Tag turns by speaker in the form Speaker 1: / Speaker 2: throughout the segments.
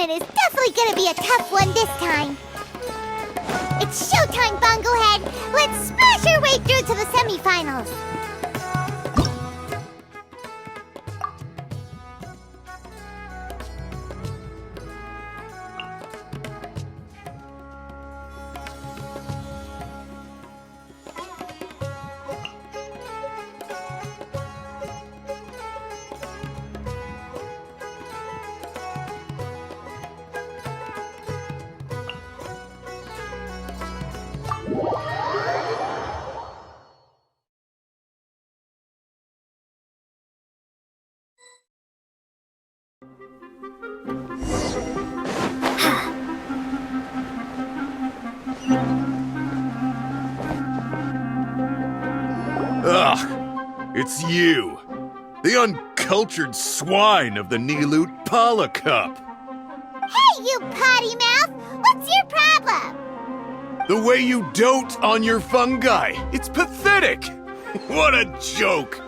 Speaker 1: opponent is definitely gonna be a tough one this time. It's showtime, Bunglehead! Let's smash our way through to the semifinals!
Speaker 2: Ugh! It's you! The uncultured swine of the Niloot Pala Cup!
Speaker 1: Hey, you potty mouth! What's your problem?
Speaker 2: The way you dote on your fungi! It's pathetic! What a joke!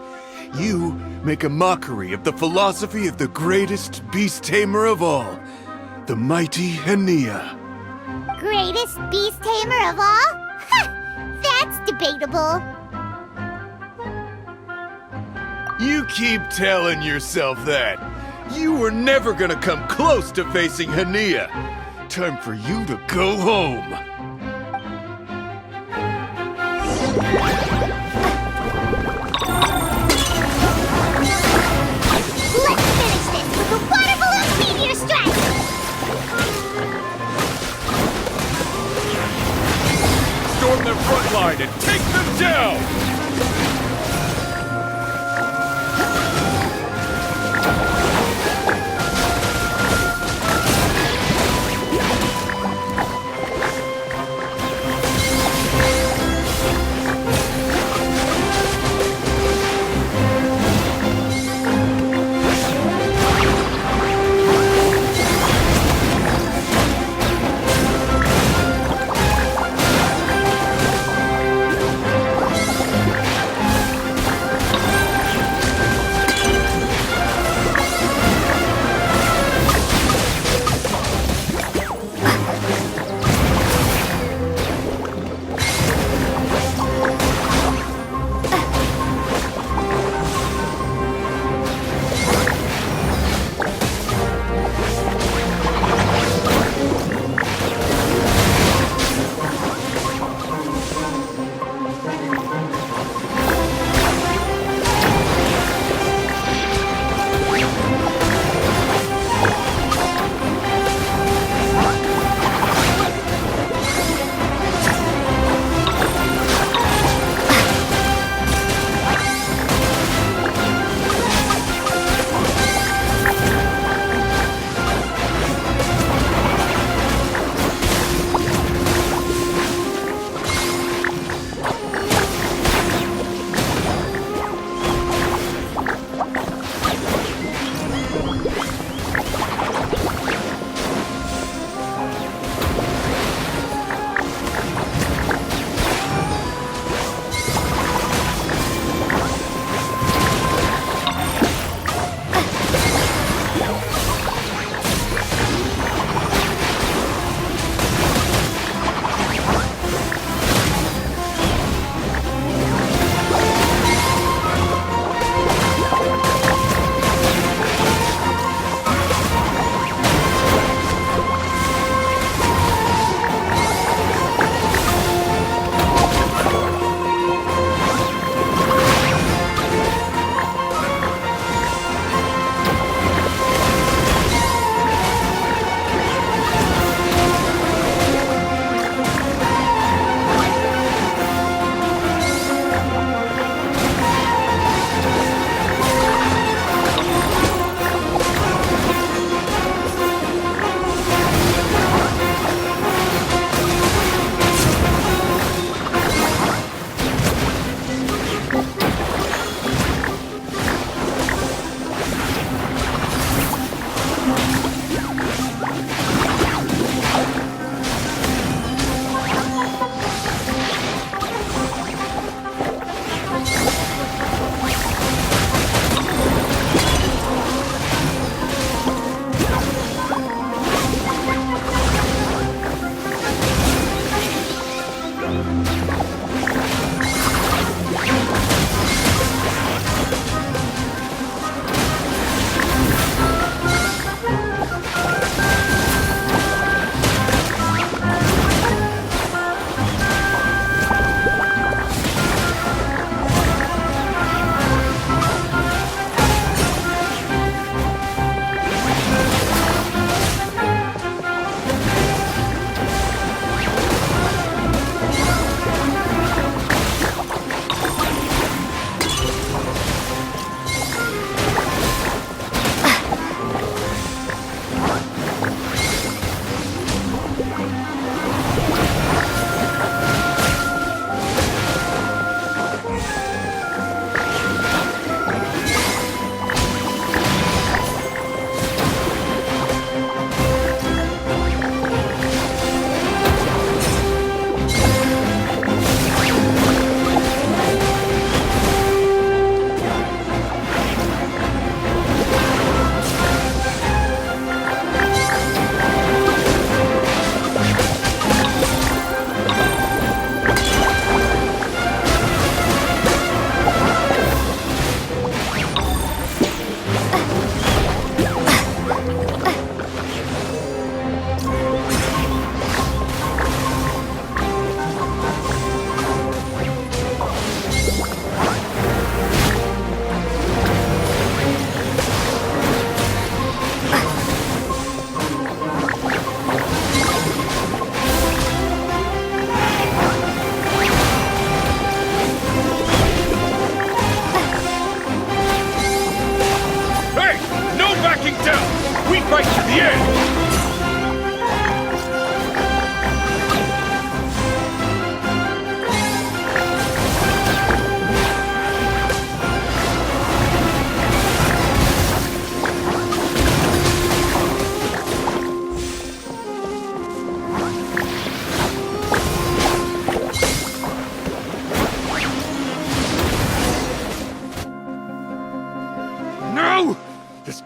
Speaker 2: You make a mockery of the philosophy of the greatest beast tamer of all, the mighty Hania.
Speaker 1: Greatest beast tamer of all? Ha! That's debatable.
Speaker 2: You keep telling yourself that. You were never gonna come close to facing Hania. Time for you to go home.
Speaker 1: Let's finish this with a water balloon meteor strike!
Speaker 2: Storm their front line and take them down!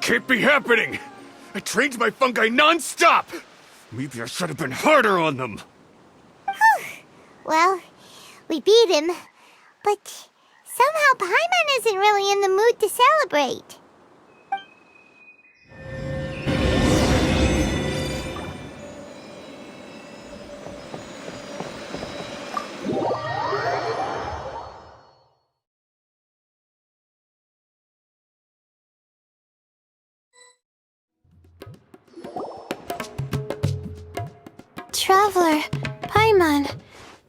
Speaker 2: Can't be happening! I trained my fungi non-stop! Maybe I should have been harder on them!
Speaker 1: Well, we beat him, but somehow Paimon isn't really in the mood to celebrate.
Speaker 3: Traveler, Paimon,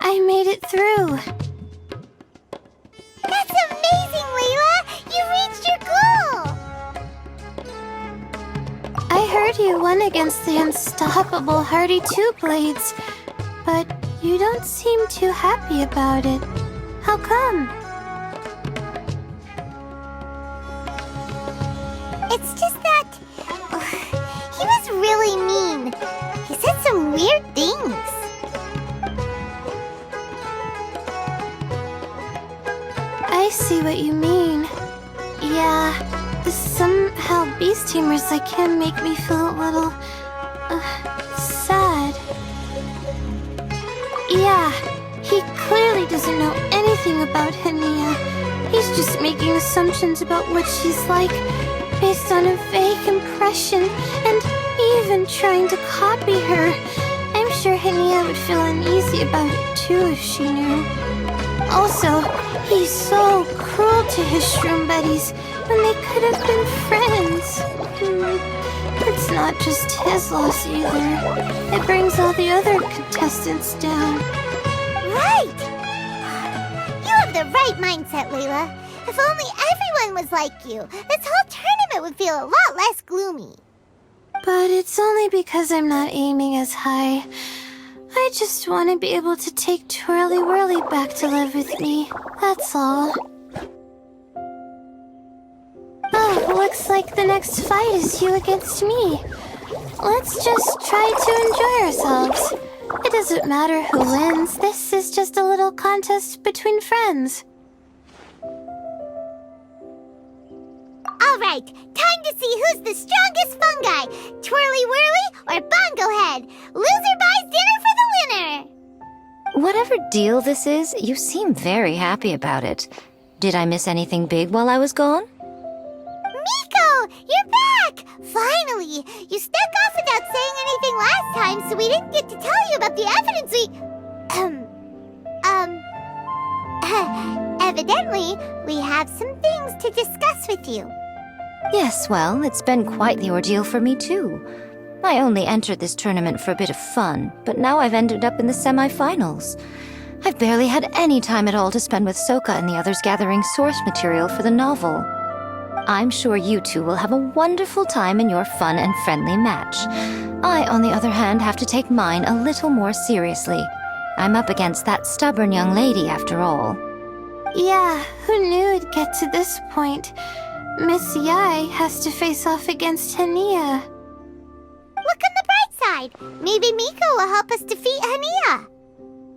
Speaker 3: I made it through.
Speaker 1: That's amazing, Layla! You reached your goal!
Speaker 3: I heard you won against the unstoppable Hardy Two-Blades, but you don't seem too happy about it. How come?
Speaker 1: It's just that... he was really mean. He said some weird things.
Speaker 3: I see what you mean. Yeah, somehow Beast Teamers like him make me feel a little... sad. Yeah, he clearly doesn't know anything about Hania. He's just making assumptions about what she's like, based on a vague impression, and even trying to copy her. I'm sure Hania would feel uneasy about it too if she knew. Also, he's so cruel to his shroom buddies when they could have been friends. It's not just his loss either. It brings all the other contestants down.
Speaker 1: Right! You have the right mindset, Layla. If only everyone was like you, this whole tournament would feel a lot less gloomy.
Speaker 3: But it's only because I'm not aiming as high. I just want to be able to take Twirly Whirly back to live with me. That's all. Oh, looks like the next fight is you against me. Let's just try to enjoy ourselves. It doesn't matter who wins. This is just a little contest between friends.
Speaker 1: Alright, time to see who's the strongest fungi, Twirly Whirly or Bongo Head. Loser buys dinner for the winner.
Speaker 4: Whatever deal this is, you seem very happy about it. Did I miss anything big while I was gone?
Speaker 1: Miko! You're back! Finally! You snuck off without saying anything last time, so we didn't get to tell you about the evidence Evidently, we have some things to discuss with you.
Speaker 4: Yes, well, it's been quite the ordeal for me too. I only entered this tournament for a bit of fun, but now I've ended up in the semi-finals. I've barely had any time at all to spend with Soka and the others gathering source material for the novel. I'm sure you two will have a wonderful time in your fun and friendly match. I, on the other hand, have to take mine a little more seriously. I'm up against that stubborn young lady, after all.
Speaker 3: Yeah, who knew it'd get to this point? Miss Yai has to face off against Hania.
Speaker 1: Look on the bright side. Maybe Miko will help us defeat Hania.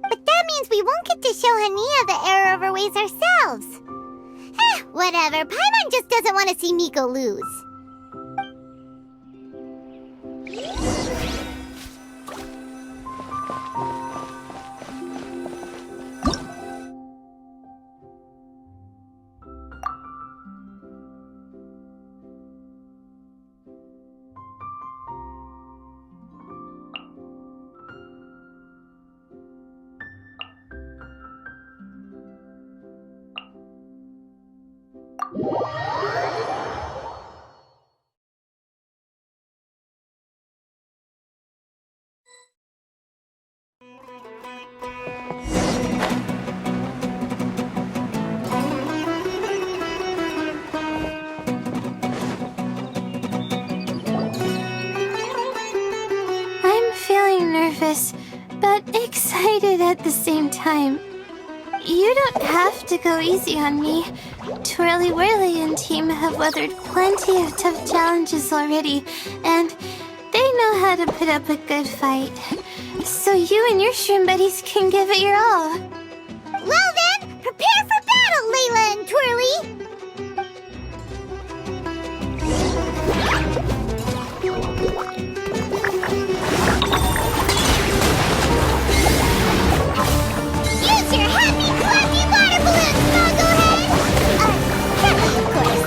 Speaker 1: But that means we won't get to show Hania the error of our ways ourselves. Whatever. Paimon just doesn't want to see Miko lose.
Speaker 3: But excited at the same time. You don't have to go easy on me. Twirly Whirly and team have weathered plenty of tough challenges already, and they know how to put up a good fight. So you and your shroom buddies can give it your all.
Speaker 1: Well then, prepare for battle, Layla and Twirly! Use your happy, clappy water balloons, Mogglehead! Happy, of course.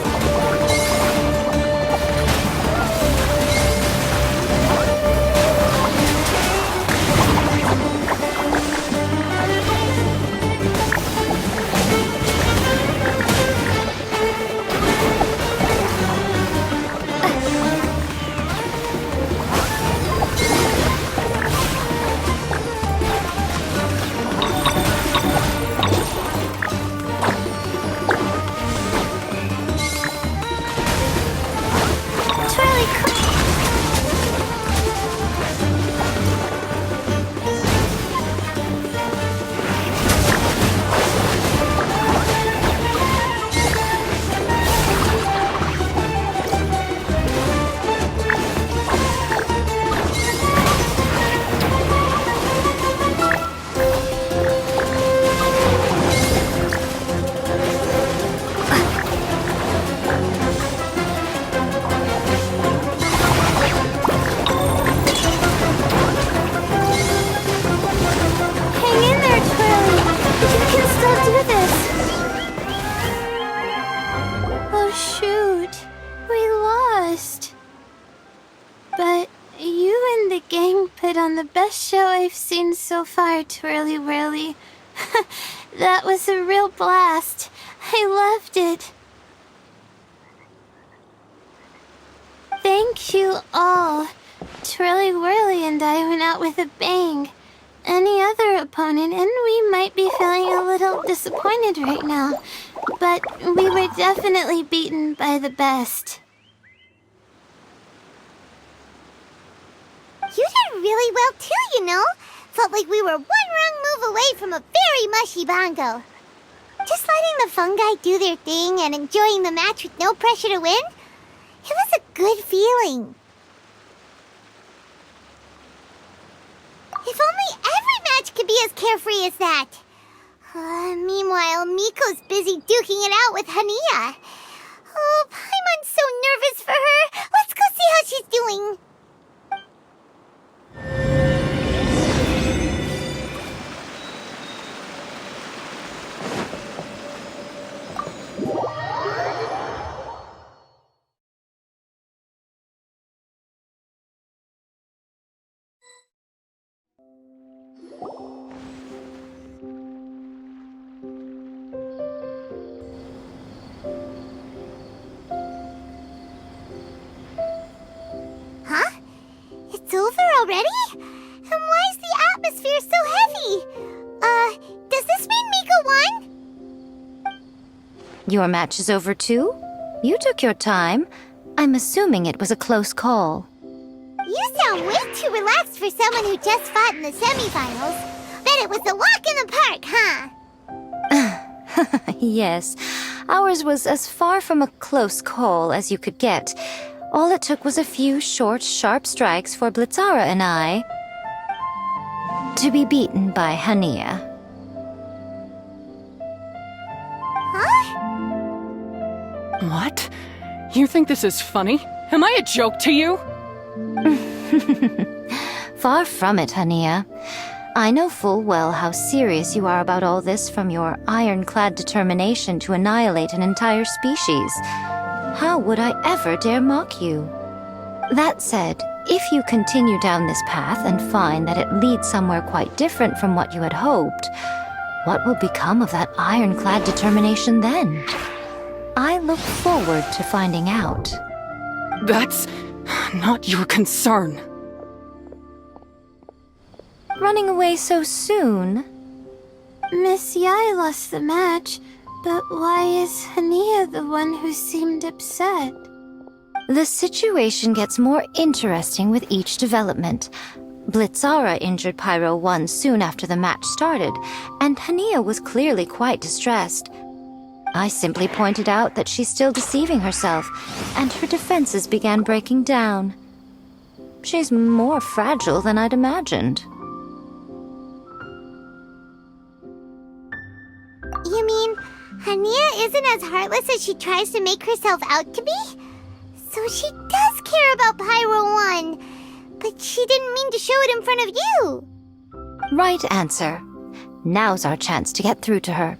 Speaker 3: So far, Twirly Whirly. That was a real blast. I loved it. Thank you all. Twirly Whirly and I went out with a bang. Any other opponent, and we might be feeling a little disappointed right now, but we were definitely beaten by the best.
Speaker 1: You did really well too, you know. Felt like we were one wrong move away from a very mushy bongo. Just letting the fungi do their thing and enjoying the match with no pressure to win, it was a good feeling. If only every match could be as carefree as that. Meanwhile, Miko's busy duking it out with Hania. Oh, Paimon's so nervous for her. Let's go see how she's doing. this mean Mika won?
Speaker 4: Your match is over too? You took your time. I'm assuming it was a close call.
Speaker 1: You sound way too relaxed for someone who just fought in the semifinals. Bet it was a walk in the park, huh?
Speaker 4: Yes, ours was as far from a close call as you could get. All it took was a few short, sharp strikes for Blitzara and I to be beaten by Hania.
Speaker 1: Huh?
Speaker 5: What? You think this is funny? Am I a joke to you?
Speaker 4: Far from it, Hania. I know full well how serious you are about all this, from your ironclad determination to annihilate an entire species. How would I ever dare mock you? That said, if you continue down this path and find that it leads somewhere quite different from what you had hoped, what will become of that ironclad determination then? I look forward to finding out.
Speaker 5: That's not your concern.
Speaker 4: Running away so soon?
Speaker 3: Miss Yai lost the match, but why is Hania the one who seemed upset?
Speaker 4: The situation gets more interesting with each development. Blitzara injured Pyro 1 soon after the match started, and Hania was clearly quite distressed. I simply pointed out that she's still deceiving herself, and her defenses began breaking down. She's more fragile than I'd imagined.
Speaker 1: You mean Hania isn't as heartless as she tries to make herself out to be? So she does care about Pyro 1, but she didn't mean to show it in front of you.
Speaker 4: Right answer. Now's our chance to get through to her.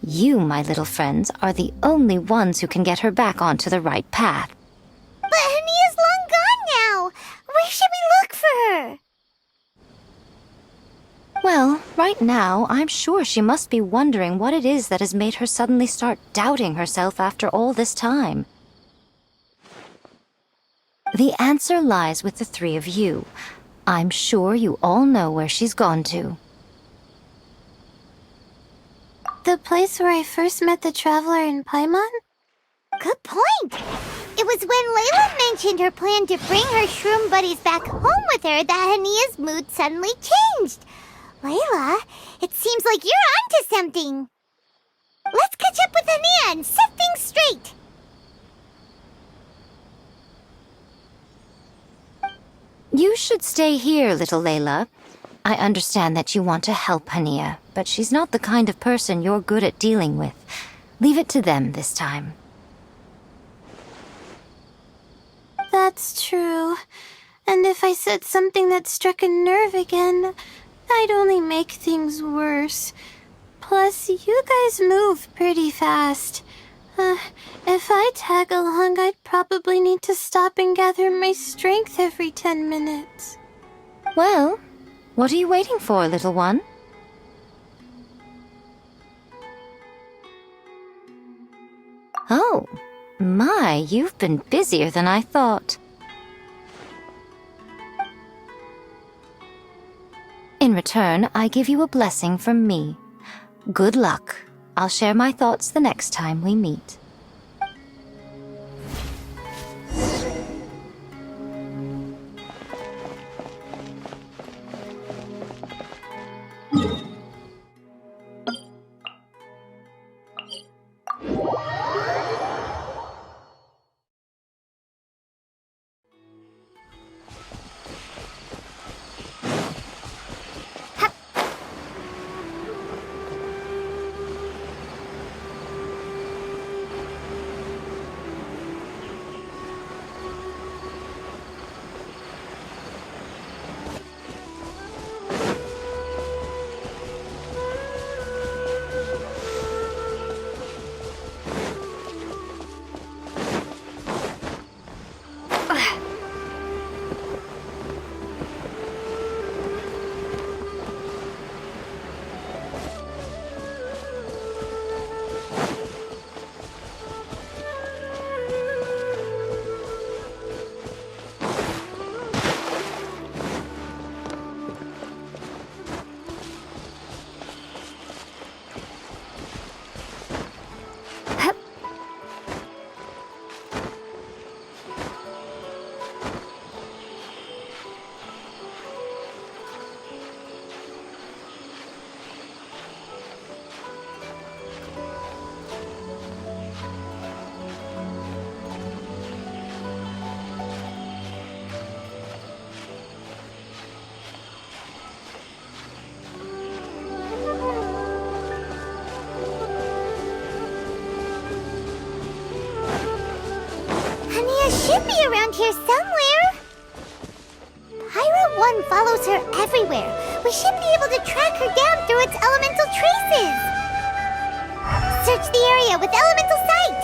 Speaker 4: You, my little friends, are the only ones who can get her back onto the right path.
Speaker 1: But Hania's long gone now. Where should we look for her?
Speaker 4: Well, right now, I'm sure she must be wondering what it is that has made her suddenly start doubting herself after all this time. The answer lies with the three of you. I'm sure you all know where she's gone to.
Speaker 3: The place where I first met the traveler in Paimon?
Speaker 1: Good point. It was when Layla mentioned her plan to bring her shroom buddies back home with her that Hania's mood suddenly changed. Layla, it seems like you're onto something. Let's catch up with Hania and set things straight.
Speaker 4: You should stay here, little Layla. I understand that you want to help Hania, but she's not the kind of person you're good at dealing with. Leave it to them this time.
Speaker 3: That's true. And if I said something that struck a nerve again, I'd only make things worse. Plus, you guys move pretty fast. If I tag along, I'd probably need to stop and gather my strength every 10 minutes.
Speaker 4: Well, what are you waiting for, little one? Oh, my, you've been busier than I thought. In return, I give you a blessing from me. Good luck. I'll share my thoughts the next time we meet.
Speaker 1: should be around here somewhere. Pyro 1 follows her everywhere. We should be able to track her down through its elemental traces. Search the area with elemental sight.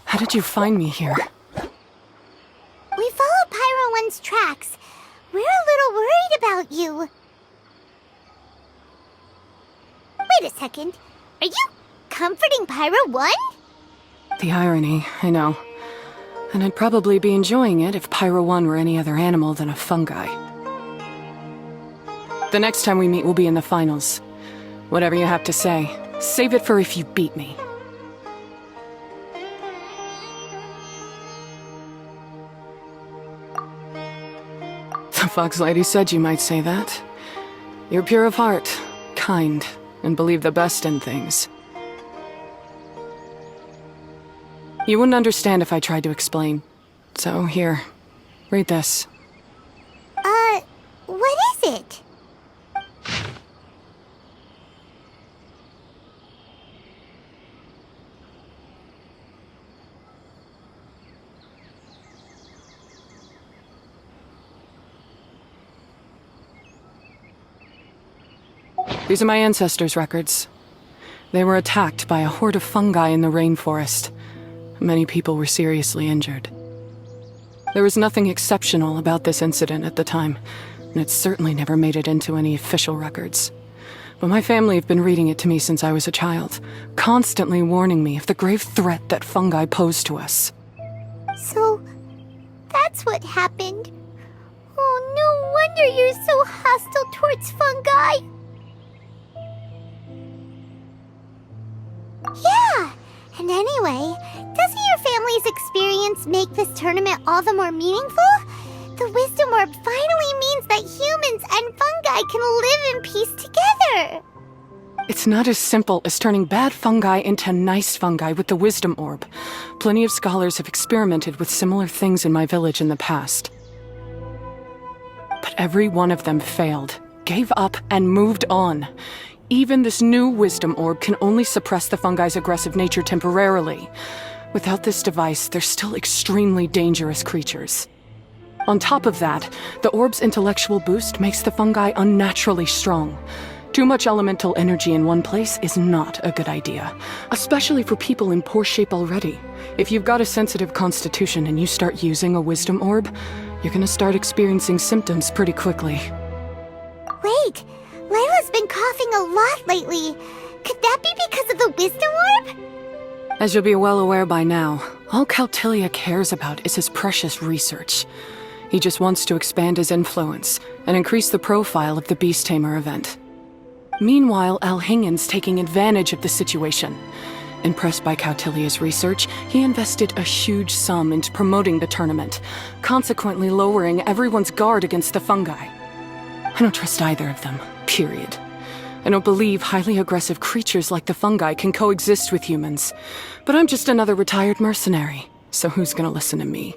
Speaker 5: How did you find me here?
Speaker 1: We followed Pyro 1's tracks. We're a little worried about you. Wait a second. Are you comforting Pyro 1?
Speaker 5: The irony, I know. And I'd probably be enjoying it if Pyro 1 were any other animal than a fungi. The next time we meet will be in the finals. Whatever you have to say, save it for if you beat me. The Fox Lady said you might say that. You're pure of heart, kind, and believe the best in things. You wouldn't understand if I tried to explain. So here, read this.
Speaker 1: What is it?
Speaker 5: These are my ancestors' records. They were attacked by a horde of fungi in the rainforest. Many people were seriously injured. There was nothing exceptional about this incident at the time, and it certainly never made it into any official records. But my family have been reading it to me since I was a child, constantly warning me of the grave threat that fungi pose to us.
Speaker 1: So, that's what happened. Oh, no wonder you're so hostile towards fungi. Yeah, and anyway, doesn't your family's experience make this tournament all the more meaningful? The Wisdom Orb finally means that humans and fungi can live in peace together.
Speaker 5: It's not as simple as turning bad fungi into nice fungi with the Wisdom Orb. Plenty of scholars have experimented with similar things in my village in the past. But every one of them failed, gave up, and moved on. Even this new Wisdom Orb can only suppress the fungi's aggressive nature temporarily. Without this device, they're still extremely dangerous creatures. On top of that, the orb's intellectual boost makes the fungi unnaturally strong. Too much elemental energy in one place is not a good idea, especially for people in poor shape already. If you've got a sensitive constitution and you start using a Wisdom Orb, you're gonna start experiencing symptoms pretty quickly.
Speaker 1: Wait, Layla's been coughing a lot lately. Could that be because of the Wisdom Orb?
Speaker 5: As you'll be well aware by now, all Caltilia cares about is his precious research. He just wants to expand his influence and increase the profile of the Beast Tamer event. Meanwhile, Alhingen's taking advantage of the situation. Impressed by Cautilia's research, he invested a huge sum into promoting the tournament, consequently lowering everyone's guard against the fungi. I don't trust either of them, period. I don't believe highly aggressive creatures like the fungi can coexist with humans. But I'm just another retired mercenary, so who's gonna listen to me?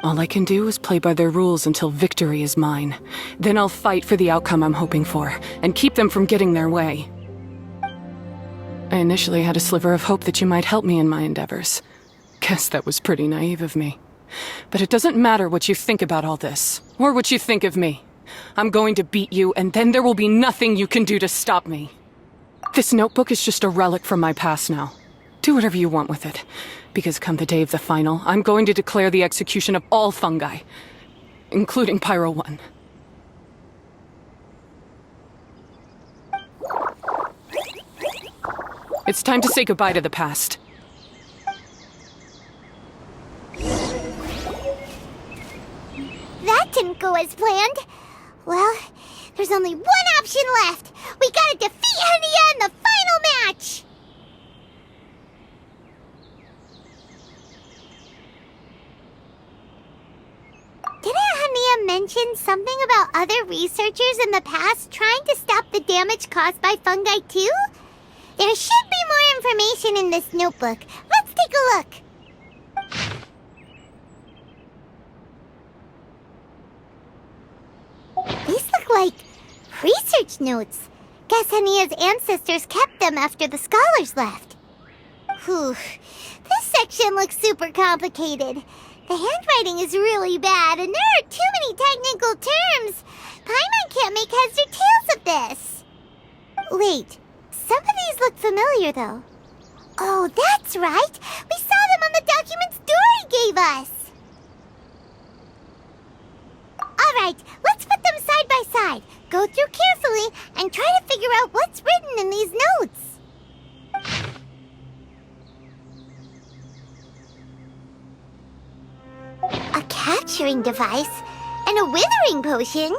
Speaker 5: All I can do is play by their rules until victory is mine. Then I'll fight for the outcome I'm hoping for, and keep them from getting their way. I initially had a sliver of hope that you might help me in my endeavors. Guess that was pretty naive of me. But it doesn't matter what you think about all this, or what you think of me. I'm going to beat you, and then there will be nothing you can do to stop me. This notebook is just a relic from my past now. Do whatever you want with it, because come the day of the final, I'm going to declare the execution of all fungi, including Pyro 1. It's time to say goodbye to the past.
Speaker 1: That didn't go as planned. Well, there's only one option left. We gotta defeat Hania in the final match! mention something about other researchers in the past trying to stop the damage caused by fungi too? There should be more information in this notebook. Let's take a look. These look like research notes. Guess Hania's ancestors kept them after the scholars left. Whew. This section looks super complicated. The handwriting is really bad, and there are too many technical terms. Paimon can't make heads or tails of this. Wait, some of these look familiar, though. Oh, that's right. We saw them on the documents Dory gave us. All right, let's put them side by side. Go through carefully and try to figure out what's written in these notes. A capturing device and a withering potion.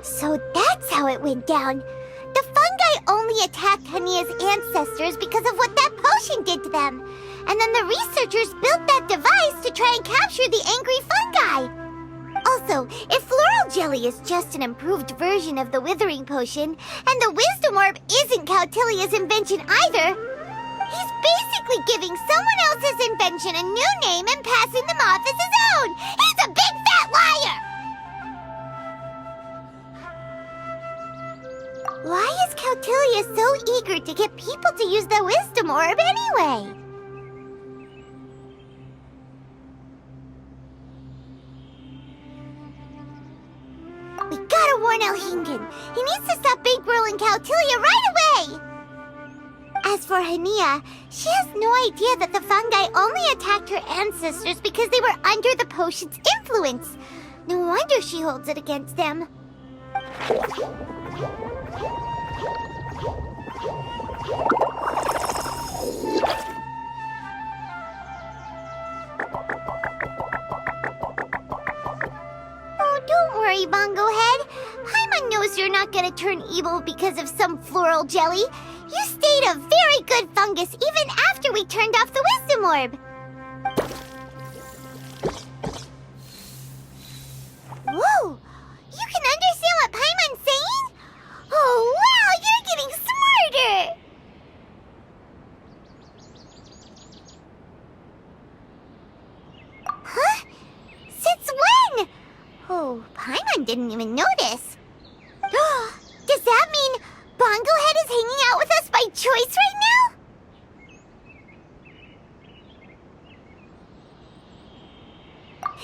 Speaker 1: So that's how it went down. The fungi only attacked Hania's ancestors because of what that potion did to them. And then the researchers built that device to try and capture the angry fungi. Also, if floral jelly is just an improved version of the withering potion, and the wisdom orb isn't Cautilia's invention either, he's basically giving someone else's invention a new name and passing them off as his own. He's a big fat liar! Why is Cautilia so eager to get people to use the wisdom orb anyway? We gotta warn Elhingen. He needs to stop bankrolling Cautilia right away! As for Hania, she has no idea that the fungi only attacked her ancestors because they were under the potion's influence. No wonder she holds it against them. Oh, don't worry, Bongo Head. Paimon knows you're not gonna turn evil because of some floral jelly. You stayed a very good fungus even after we turned off the wisdom orb. Whoa! You can understand what Paimon's saying? Oh, wow! You're getting smarter! Huh? Since when? Oh, Paimon didn't even notice. Does that mean Bongo Head is hanging out with us by choice right now?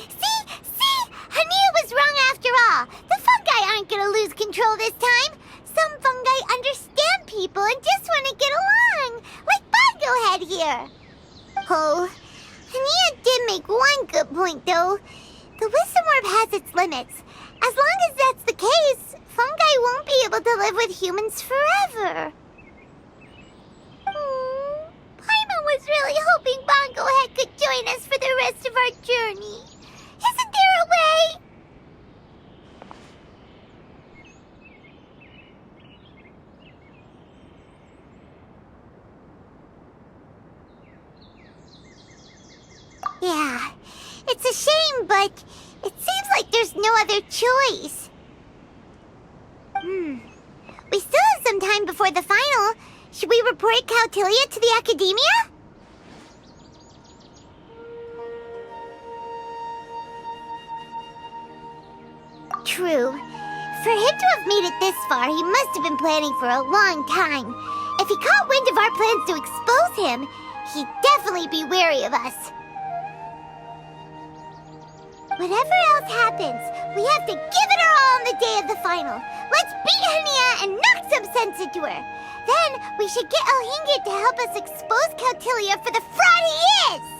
Speaker 1: See? Hania was wrong after all. The fungi aren't gonna lose control this time. Some fungi understand people and just want to get along, like Bongo Head here. Oh, Hania did make one good point, though. The wisdom orb has its limits. As long as that's the case, fungi won't be able to live with humans forever. Paimon was really hoping Bongo Head could join us for the rest of our journey. Isn't there a way? Yeah, it's a shame, but it seems like there's no other choice. We still have some time before the final. Should we report Cautilia to the academia? True. For him to have made it this far, he must have been planning for a long time. If he caught wind of our plans to expose him, he'd definitely be wary of us. Whatever else happens, we have to give it our all on the day of the final. Let's beat Hania and knock some sense into her. Then we should get Elhingit to help us expose Cautilia for the fraud he is!